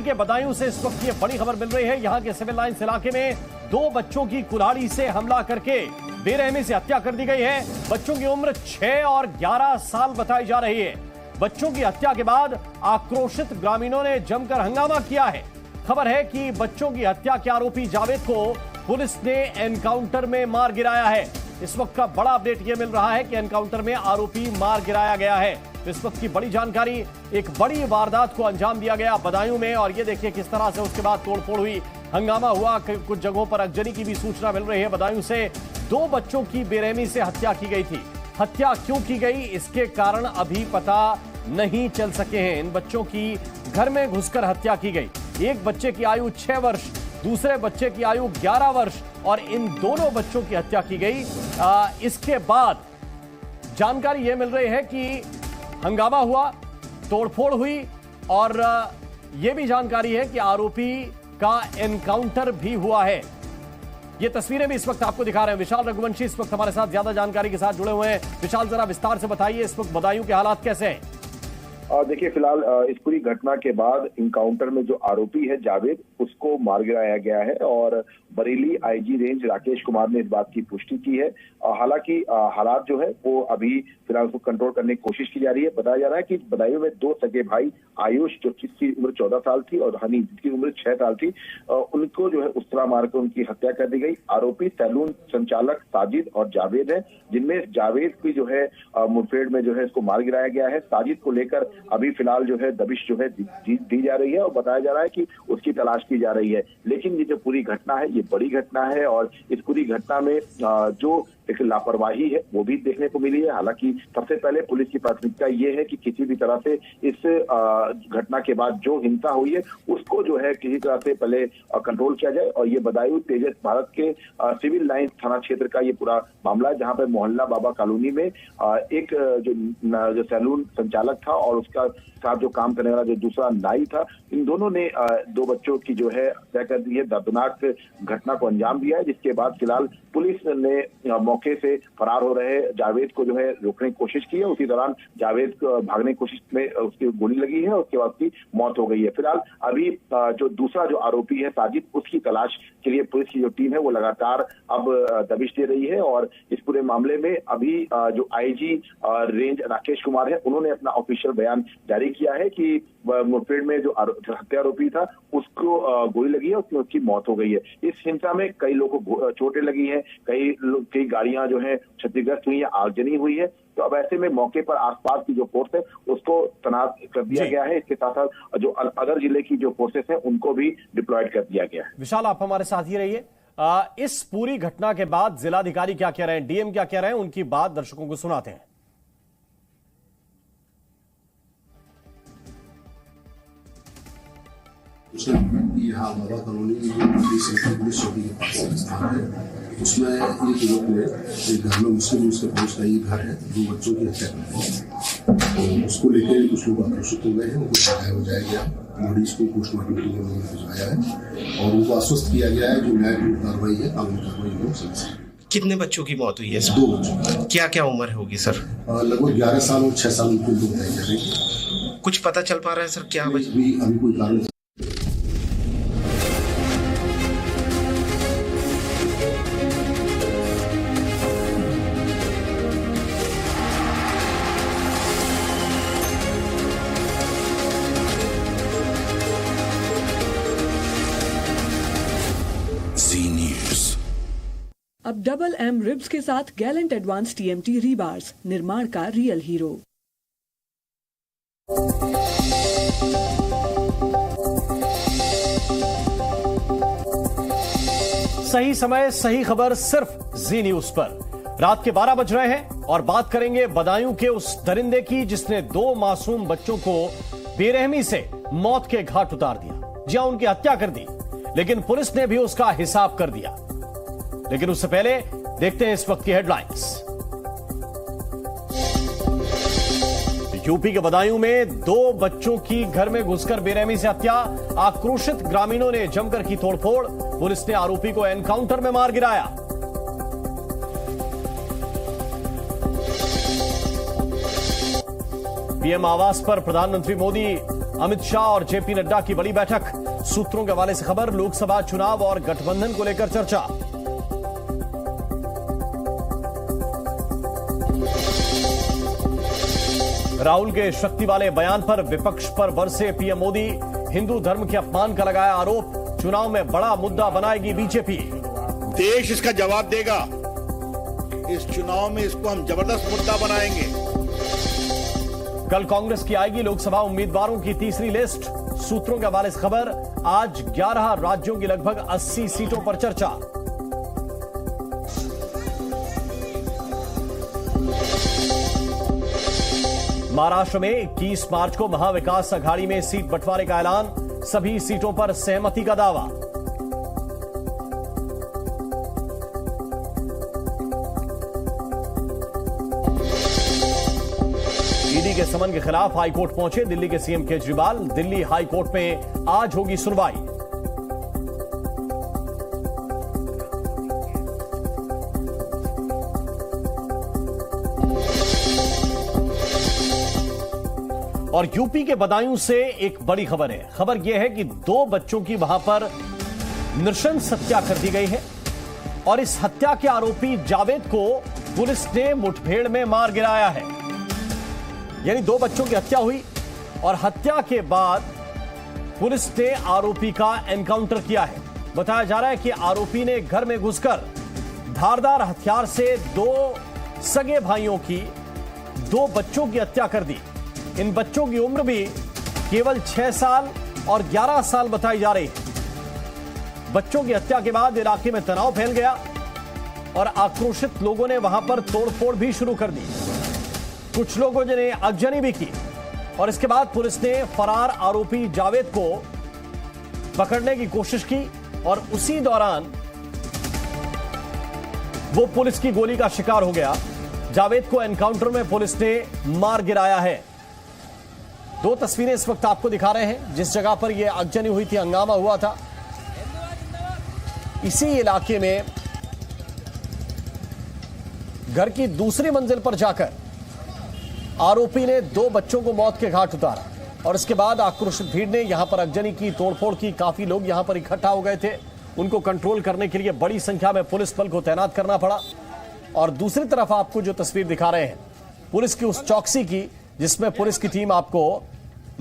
के बदायूं से इस वक्त ये बड़ी खबर मिल रही है। यहां के सिविल लाइंस इलाके में 2 बच्चों की कुल्हाड़ी से हमला करके बेरहमी से हत्या कर दी गई है। बच्चों की उम्र 6 और 11 साल बताई जा रही है। बच्चों की हत्या के बाद आक्रोशित ग्रामीणों ने जमकर हंगामा किया है। खबर है कि बच्चों की हत्या के आरोपी जावेद को पुलिस ने एनकाउंटर में मार गिराया है। इस वक्त का बड़ा अपडेट यह मिल रहा है कि एनकाउंटर में आरोपी मार गिराया गया है। इस वक्त की बड़ी जानकारी, एक बड़ी वारदात को अंजाम दिया गया बदायूं में, और ये देखिए किस तरह से उसके बाद तोड़फोड़ हुई, हंगामा हुआ। कुछ जगहों पर अगजनी की भी सूचना मिल रही है। बदायूं से 2 बच्चों की बेरहमी से हत्या की गई थी। हत्या क्यों की गई, इसके कारण अभी पता नहीं चल सके हैं। इन बच्चों की घर में घुसकर हत्या की गई। एक बच्चे की आयु 6 वर्ष, दूसरे बच्चे की आयु 11 वर्ष, और इन दोनों बच्चों की हत्या की गई। इसके बाद जानकारी यह मिल रही है कि हंगामा हुआ, तोड़फोड़ हुई, और यह भी जानकारी है कि आरोपी का एनकाउंटर भी हुआ है। ये तस्वीरें भी इस वक्त आपको दिखा रहे हैं। विशाल रघुवंशी इस वक्त हमारे साथ ज्यादा जानकारी के साथ जुड़े हुए हैं। विशाल, जरा विस्तार से बताइए इस वक्त बदायूं के हालात कैसे हैं? देखिए, फिलहाल इस पूरी घटना के बाद इनकाउंटर में जो आरोपी है जावेद, उसको मार गिराया गया है, और बरेली आईजी रेंज राकेश कुमार ने इस बात की पुष्टि की है। हालांकि हालात जो है वो अभी फिलहाल उसको कंट्रोल करने की कोशिश की जा रही है। बताया जा रहा है कि बदायूं में 2 सगे भाई, आयुष जिसकी उम्र 14 साल थी और हनी जिसकी उम्र 6 साल थी, उनको जो है उस तरह मारकर उनकी हत्या कर दी गई। आरोपी सैलून संचालक साजिद और जावेद है, जिनमें जावेद की जो है मुठभेड़ में जो है इसको मार गिराया गया है। साजिद को लेकर अभी फिलहाल जो है दबिश जो है दी जा रही है, और बताया जा रहा है कि उसकी तलाश की जा रही है। लेकिन ये जो पूरी घटना है ये बड़ी घटना है, और इस पूरी घटना में जो एक लापरवाही है वो भी देखने को मिली है। हालांकि सबसे पहले पुलिस की प्राथमिकता ये है कि किसी भी तरह से इस घटना के बाद जो हिंसा हुई है उसको जो है किसी तरह से पहले कंट्रोल किया जाए। और ये बदायूं तेजस भारत के सिविल लाइन थाना क्षेत्र का ये पूरा मामला है, जहां पर मोहल्ला बाबा कॉलोनी में एक जो सैलून संचालक था और उसका साथ जो काम करने वाला जो दूसरा नाई था, इन दोनों ने 2 बच्चों की जो है हत्या कर दी है। दर्दनाक घटना को अंजाम दिया है, जिसके बाद फिलहाल पुलिस ने मौके से फरार हो रहे जावेद को जो है रोकने की कोशिश की है। उसी दौरान जावेद को भागने की कोशिश में उसकी गोली लगी है, और उसके बाद उसकी मौत हो गई है। फिलहाल अभी जो दूसरा जो आरोपी है साजिद, उसकी तलाश के लिए पुलिस की जो टीम है वो लगातार अब दबिश दे रही है। और इस पूरे मामले में अभी जो आईजी रेंज राकेश कुमार है, उन्होंने अपना ऑफिशियल बयान जारी किया है कि मुठभेड़ में जो हत्या आरोपी था उसको गोली लगी है, उसकी मौत हो गई है। इस हिंसा में कई लोगों को चोटें लगी हैं, कई गाड़ियां जो है क्षतिग्रस्त हुई है, आगजनी हुई है। तो अब ऐसे में मौके पर आसपास की जो फोर्स है उसको तैनात कर दिया गया है। इसके साथ साथ जो अदर जिले की जो फोर्सेस हैं उनको भी डिप्लॉयड कर दिया गया है। विशाल, आप हमारे साथ ही रहिए। इस पूरी घटना के बाद जिलाधिकारी क्या कह रहे हैं, डीएम क्या कह रहे हैं, उनकी बात दर्शकों को सुनाते हैं। यहाँ बाबा कॉलोनी की जो पुलिस चौकी के पास स्थान है, उसमें एक युवक ने एक घर में मुस्लिम उसके पड़ोस का ये घर है, 2 बच्चों की हत्या कर दी। तो उसको लेकर कुछ लोग आक्रोशित हो गए हैं, उनको सजाया बजाया गया, बॉडीज को पोस्टमार्टम के लिए उन्होंने भिजवाया है, और उनको आश्वस्त किया गया है जो न्यायपूर्ण कार्रवाई है, कानूनी कार्रवाई हो सकती है। कितने बच्चों की मौत हुई है? 2 बच्चों। क्या क्या उम्र होगी सर? लगभग 11 साल और 6 साल उनको बताई जा रही है। कुछ पता चल पा रहा है सर क्या? अभी कोई कारण अब डबल एम रिब्स के साथ गैलेंट एडवांस टीएमटी रीबार्स, निर्माण का रियल हीरो। सही समय, सही खबर, सिर्फ जी न्यूज पर। रात के 12 बज रहे हैं और बात करेंगे बदायूं के उस दरिंदे की जिसने 2 मासूम बच्चों को बेरहमी से मौत के घाट उतार दिया। जी हां, उनकी हत्या कर दी, लेकिन पुलिस ने भी उसका हिसाब कर दिया। लेकिन उससे पहले देखते हैं इस वक्त की हेडलाइंस। यूपी के बदायूं में 2 बच्चों की घर में घुसकर बेरहमी से हत्या, आक्रोशित ग्रामीणों ने जमकर की तोड़फोड़, पुलिस ने आरोपी को एनकाउंटर में मार गिराया। पीएम आवास पर प्रधानमंत्री मोदी अमित शाह और जेपी नड्डा की बड़ी बैठक। सूत्रों के हवाले से खबर, लोकसभा चुनाव और गठबंधन को लेकर चर्चा। राहुल के शक्ति वाले बयान पर विपक्ष पर बरसे पीएम मोदी। हिंदू धर्म के अपमान का लगाया आरोप। चुनाव में बड़ा मुद्दा बनाएगी बीजेपी। देश इसका जवाब देगा। इस चुनाव में इसको हम जबरदस्त मुद्दा बनाएंगे। कल कांग्रेस की आएगी लोकसभा उम्मीदवारों की तीसरी लिस्ट। सूत्रों के हवाले से खबर, आज 11 राज्यों की लगभग 80 सीटों पर चर्चा। महाराष्ट्र में 21 मार्च को महाविकास अघाड़ी में सीट बंटवारे का ऐलान। सभी सीटों पर सहमति का दावा। ईडी के समन के खिलाफ हाईकोर्ट पहुंचे दिल्ली के सीएम केजरीवाल। दिल्ली हाईकोर्ट में आज होगी सुनवाई। और यूपी के बदायूं से एक बड़ी खबर है। खबर यह है कि 2 बच्चों की वहां पर नृशंस हत्या कर दी गई है और इस हत्या के आरोपी जावेद को पुलिस ने मुठभेड़ में मार गिराया है। यानी 2 बच्चों की हत्या हुई और हत्या के बाद पुलिस ने आरोपी का एनकाउंटर किया है। बताया जा रहा है कि आरोपी ने घर में घुसकर धारदार हथियार से 2 सगे भाइयों की 2 बच्चों की हत्या कर दी। इन बच्चों की उम्र भी केवल 6 साल और 11 साल बताई जा रही है। बच्चों की हत्या के बाद इलाके में तनाव फैल गया और आक्रोशित लोगों ने वहां पर तोड़फोड़ भी शुरू कर दी। कुछ लोगों ने आगजनी भी की और इसके बाद पुलिस ने फरार आरोपी जावेद को पकड़ने की कोशिश की और उसी दौरान वो पुलिस की गोली का शिकार हो गया। जावेद को एनकाउंटर में पुलिस ने मार गिराया है। 2 तस्वीरें इस वक्त आपको दिखा रहे हैं। जिस जगह पर यह आगजनी हुई थी, हंगामा हुआ था, इसी इलाके में घर की दूसरी मंजिल पर जाकर आरोपी ने 2 बच्चों को मौत के घाट उतारा और इसके बाद आक्रोशित भीड़ ने यहां पर आगजनी की, तोड़फोड़ की। काफी लोग यहां पर इकट्ठा हो गए थे। उनको कंट्रोल करने के लिए बड़ी संख्या में पुलिस बल को तैनात करना पड़ा। और दूसरी तरफ आपको जो तस्वीर दिखा रहे हैं पुलिस की उस चौकसी की, जिसमें पुलिस की टीम आपको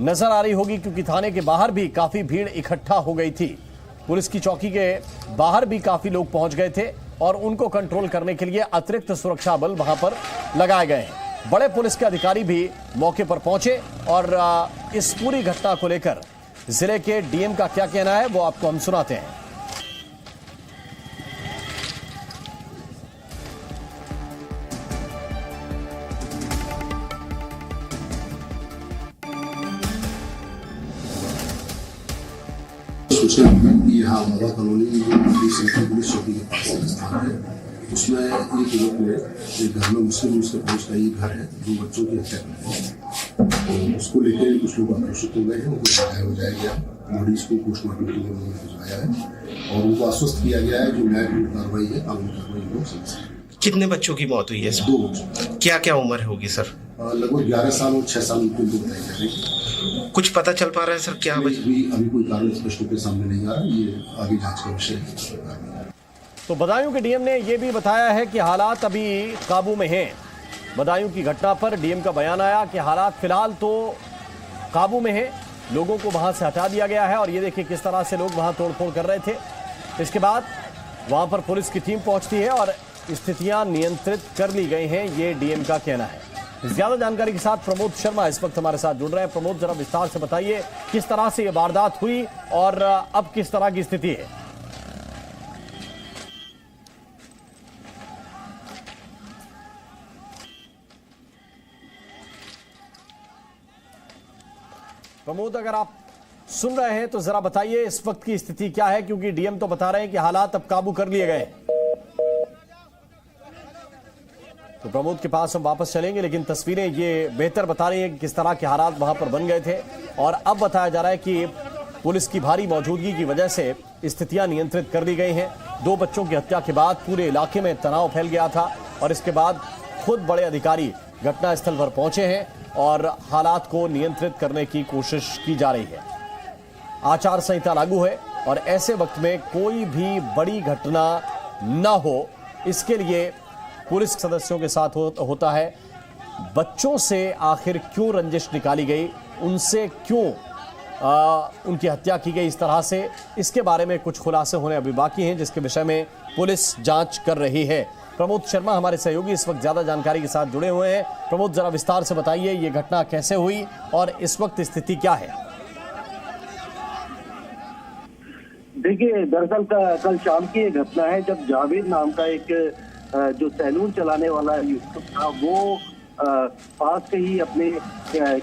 नजर आ रही होगी, क्योंकि थाने के बाहर भी काफी भीड़ इकट्ठा हो गई थी। पुलिस की चौकी के बाहर भी काफी लोग पहुंच गए थे और उनको कंट्रोल करने के लिए अतिरिक्त सुरक्षा बल वहां पर लगाए गए हैं। बड़े पुलिस के अधिकारी भी मौके पर पहुंचे और इस पूरी घटना को लेकर जिले के डीएम का क्या कहना है वो आपको हम सुनाते हैं। यहाँ बाबा कॉलोनी पुलिस चौकी के पास स्थान है, उसमें एक युवक ने एक घर में मुस्लिम उसके पहुंच का ये घर है, 2 बच्चों की हत्या कर दी। तो उसको लेकर कुछ लोग आक्रोशित हो गए हैं, उनको सजाया हो जाएगा। बॉडीज को पोस्टमार्टम के लिए उन्होंने भिजवाया है और उनको आश्वस्त किया गया है जो न्यायपूर्ण कार्रवाई है, कानूनी कार्रवाई लोग समझ। कितने बच्चों की मौत हुई है? 2 बच्चों। क्या क्या उम्र होगी सर? लगभग 11 साल और 6 साल की उम्र बताई जा रही है। कुछ पता चल पा रहा है सर क्या? अभी कोई कारण स्पष्ट रूप से सामने नहीं आ रहा, ये आगे जांच का विषय है। तो बदायूं के डीएम ने यह भी बताया है कि हालात अभी काबू में हैं। बदायूं की घटना पर डीएम का बयान आया कि हालात फिलहाल तो काबू में हैं, लोगों को वहां से हटा दिया गया है। और ये देखिए किस तरह से लोग वहां तोड़फोड़ कर रहे थे। इसके बाद वहां पर पुलिस की टीम पहुंचती है और स्थितियां नियंत्रित कर ली गई हैं, ये डीएम का कहना है। ज्यादा जानकारी के साथ प्रमोद शर्मा इस वक्त हमारे साथ जुड़ रहे हैं। प्रमोद, जरा विस्तार से बताइए किस तरह से ये वारदात हुई और अब किस तरह की स्थिति है? प्रमोद, अगर आप सुन रहे हैं तो जरा बताइए इस वक्त की स्थिति क्या है, क्योंकि डीएम तो बता रहे हैं कि हालात अब काबू कर लिए गए। तो प्रमोद के पास हम वापस चलेंगे, लेकिन तस्वीरें ये बेहतर बता रही हैं कि किस तरह के हालात वहां पर बन गए थे। और अब बताया जा रहा है कि पुलिस की भारी मौजूदगी की वजह से स्थितियां नियंत्रित कर ली गई हैं। 2 बच्चों की हत्या के बाद पूरे इलाके में तनाव फैल गया था और इसके बाद खुद बड़े अधिकारी घटनास्थल पर पहुंचे हैं और हालात को नियंत्रित करने की कोशिश की जा रही है। आचार संहिता लागू है और ऐसे वक्त में कोई भी बड़ी घटना न हो, इसके लिए पुलिस सदस्यों के साथ होता है। बच्चों से आखिर क्यों रंजिश निकाली गई, उनसे क्यों उनकी हत्या की गई इस तरह से, इसके बारे में कुछ खुलासे होने अभी बाकी हैं, जिसके विषय में पुलिस जांच कर रही है। प्रमोद शर्मा हमारे सहयोगी इस वक्त ज्यादा जानकारी के साथ जुड़े हुए हैं। प्रमोद, जरा विस्तार से बताइए ये घटना कैसे हुई और इस वक्त स्थिति क्या है? देखिए, दरअसल कल शाम की ये घटना है जब जावेद नाम का एक जो सैलून चलाने वाला यूसुफ था, वो पास से ही अपने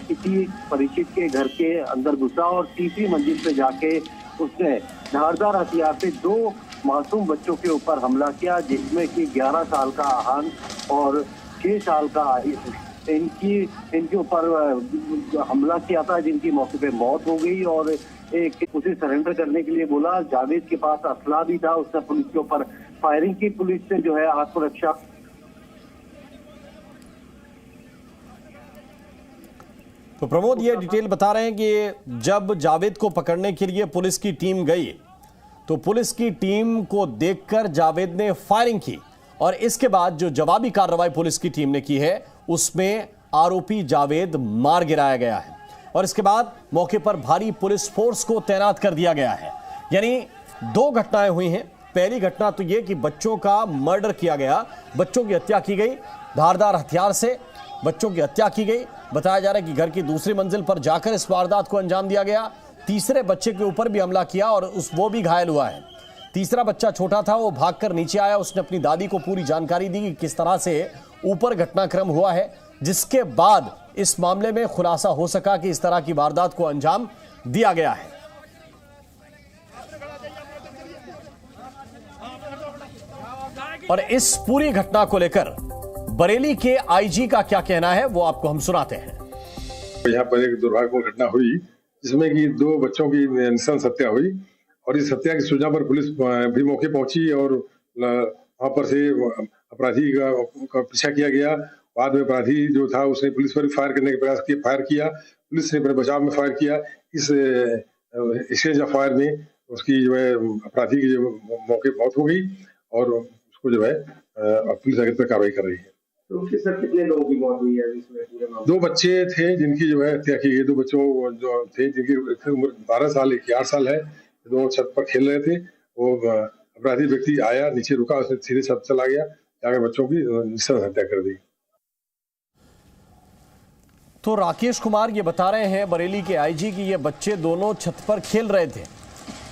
किसी परिचित के घर के अंदर घुसा और तीसरी मंजिल पे जाके उसने धारदार हथियार से 2 मासूम बच्चों के ऊपर हमला किया, जिसमें कि 11 साल का आहान और 6 साल का आयुष। इनके ऊपर हमला किया था, जिनकी मौके पे मौत हो गई और एक उसे सरेंडर करने के लिए बोला। जावेद के पास असला भी था, उसने पुलिस के ऊपर फायरिंग की। पुलिस ने जो है आत्मरक्षा। तो प्रमोद, ये डिटेल बता रहे हैं कि जब जावेद को पकड़ने के लिए पुलिस की टीम गई तो पुलिस की टीम को देखकर जावेद ने फायरिंग की और इसके बाद जो जवाबी कार्रवाई पुलिस की टीम ने की है उसमें आरोपी जावेद मार गिराया गया है और इसके बाद मौके पर भारी पुलिस फोर्स को तैनात कर दिया गया है। यानी 2 घटनाएं हुई हैं। पहली घटना तो यह कि बच्चों का मर्डर किया गया, बच्चों की हत्या की गई, धारदार हथियार से बच्चों की हत्या की गई। बताया जा रहा है कि घर की दूसरी मंजिल पर जाकर इस वारदात को अंजाम दिया गया। तीसरे बच्चे के ऊपर भी हमला किया और वो भी घायल हुआ है। तीसरा बच्चा छोटा था, वो भागकर नीचे आया, उसने अपनी दादी को पूरी जानकारी दी कि किस तरह से ऊपर घटनाक्रम हुआ है, जिसके बाद इस मामले में खुलासा हो सका कि इस तरह की वारदात को अंजाम दिया गया है। और इस पूरी घटना को लेकर बरेली के आईजी का क्या कहना है वो आपको हम सुनाते हैं। यहाँ पर एक दुर्भाग्यपूर्ण घटना हुई जिसमें कि 2 बच्चों की नृशंस हत्या हुई और इस हत्या की सूचना पर पुलिस भी मौके पहुंची और वहां पर से अपराधी का पीछा किया गया। बाद में अपराधी जो था उसने पुलिस पर फायर करने का प्रयास किया, फायर किया, पुलिस ने अपने बचाव में फायर किया। इस एक्सचेंज ऑफ फायर में उसकी जो है अपराधी की जो मौके मौत हो गई और उसको जो है पुलिस आगे तक कार्रवाई कर रही है। तो सर कितने लोगों की मौत हुई है इसमें? 2 बच्चे थे जिनकी जो है हत्या की गई। 2 बच्चों जो थे जिनकी उम्र 12 साल 8 साल है, दोनों छत पर खेल रहे थे। वो अपराधी व्यक्ति आया, नीचे रुका, उसने सीधे छत चला गया, जाकर बच्चों की नृशंस हत्या कर दी। तो राकेश कुमार ये बता रहे हैं बरेली के आईजी कि ये बच्चे दोनों छत पर खेल रहे थे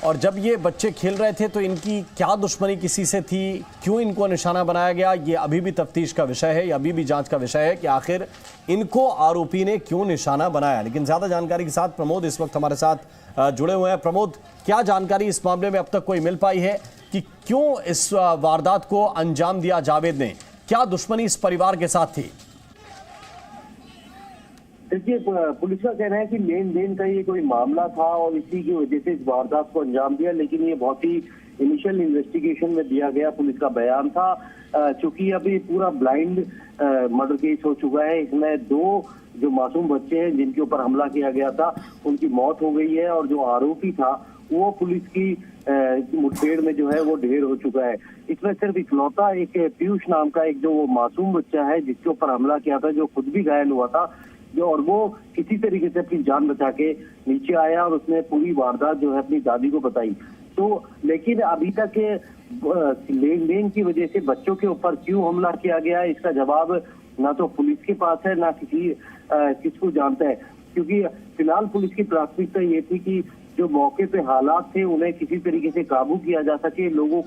और जब ये बच्चे खेल रहे थे तो इनकी क्या दुश्मनी किसी से थी, क्यों इनको निशाना बनाया गया, ये अभी भी तफ्तीश का विषय है, ये अभी भी जांच का विषय है कि आखिर इनको आरोपी ने क्यों निशाना बनाया। लेकिन ज्यादा जानकारी के साथ प्रमोद इस वक्त हमारे साथ जुड़े हुए हैं। प्रमोद, क्या जानकारी इस मामले में अब तक कोई मिल पाई है कि क्यों इस वारदात को अंजाम दिया जावेद ने, क्या दुश्मनी इस परिवार के साथ थी? देखिए, पुलिस का कहना है कि लेन देन का ये कोई मामला था और इसी की वजह से इस वारदात को अंजाम दिया, लेकिन ये बहुत ही इनिशियल इन्वेस्टिगेशन में दिया गया पुलिस का बयान था। चूंकि अभी पूरा ब्लाइंड मर्डर केस हो चुका है, इसमें 2 जो मासूम बच्चे हैं जिनके ऊपर हमला किया गया था उनकी मौत हो गई है और जो आरोपी था वो पुलिस की मुठभेड़ में जो है वो ढेर हो चुका है। इसमें सिर्फ इकलौता एक पीयूष नाम का एक जो वो मासूम बच्चा है जिसके ऊपर हमला किया था, जो खुद भी घायल हुआ था, और वो किसी तरीके से अपनी जान बचा के नीचे आया और उसने पूरी वारदात जो है अपनी दादी को बताई। तो लेकिन अभी तक लेन देन की वजह से बच्चों के ऊपर क्यों हमला किया गया, इसका जवाब ना तो पुलिस के पास है ना किसको जानता है, क्योंकि फिलहाल पुलिस की प्राथमिकता ये थी कि जो मौके पे हालात थे उन्हें किसी तरीके से काबू किया जा सके, लोगों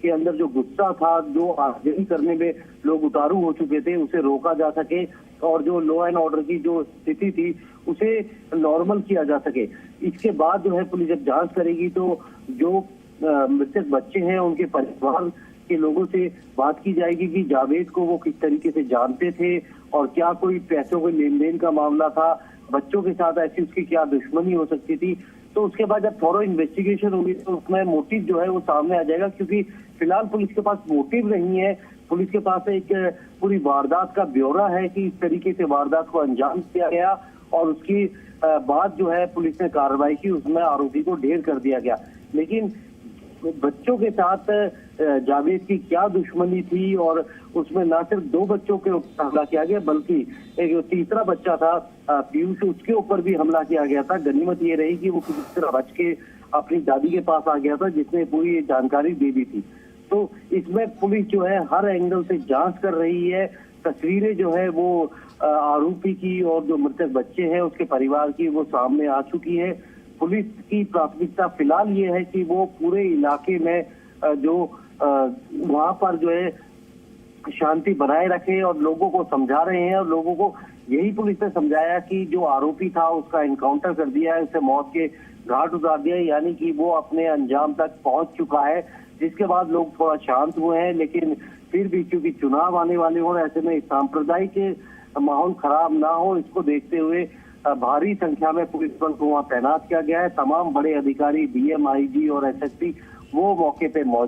के अंदर जो गुस्सा था, जो आगजनी करने में लोग उतारू हो चुके थे, उसे रोका जा सके और जो लॉ एंड ऑर्डर की जो स्थिति थी उसे नॉर्मल किया जा सके। इसके बाद जो है पुलिस जब जांच करेगी तो जो मृतक बच्चे हैं उनके परिवार के लोगों से बात की जाएगी कि जावेद को वो किस तरीके से जानते थे और क्या कोई पैसों के लेन देन का मामला था, बच्चों के साथ ऐसी उसकी क्या दुश्मनी हो सकती थी। तो उसके बाद जब थोरो इन्वेस्टिगेशन होगी तो उसमें मोटिव जो है वो सामने आ जाएगा, क्योंकि फिलहाल पुलिस के पास मोटिव नहीं है पुलिस के पास एक पूरी वारदात का ब्यौरा है कि इस तरीके से वारदात को अंजाम दिया गया और उसकी बाद जो है पुलिस ने कार्रवाई की, उसमें आरोपी को ढेर कर दिया गया। लेकिन बच्चों के साथ जावेद की क्या दुश्मनी थी और उसमें ना सिर्फ 2 बच्चों के ऊपर हमला किया गया बल्कि एक तीसरा बच्चा था पीयूष, उसके ऊपर भी हमला किया गया था। गनीमत ये रही कि वो किसी तरह बच के अपनी दादी के पास आ गया था जिसने पूरी जानकारी दे दी थी। तो इसमें पुलिस जो है हर एंगल से जांच कर रही है। तस्वीरें जो है वो आरोपी की और जो मृतक बच्चे हैं उसके परिवार की वो सामने आ चुकी है। पुलिस की प्राथमिकता फिलहाल ये है कि वो पूरे इलाके में जो वहां पर जो है शांति बनाए रखे और लोगों को समझा रहे हैं और लोगों को यही पुलिस ने समझाया कि जो आरोपी था उसका एनकाउंटर कर दिया है, उसे मौत के घाट उतार दिया, यानी कि वो अपने अंजाम तक पहुंच चुका है। जिसके बाद लोग थोड़ा शांत हुए हैं, लेकिन फिर भी क्योंकि चुनाव आने वाले हो, ऐसे में सांप्रदायिक माहौल खराब ना हो, इसको देखते हुए भारी संख्या में पुलिस बल को वहां तैनात किया गया है। तमाम बड़े अधिकारी, डीएम, आईजी और एसएसपी वो मौके पे मौजूद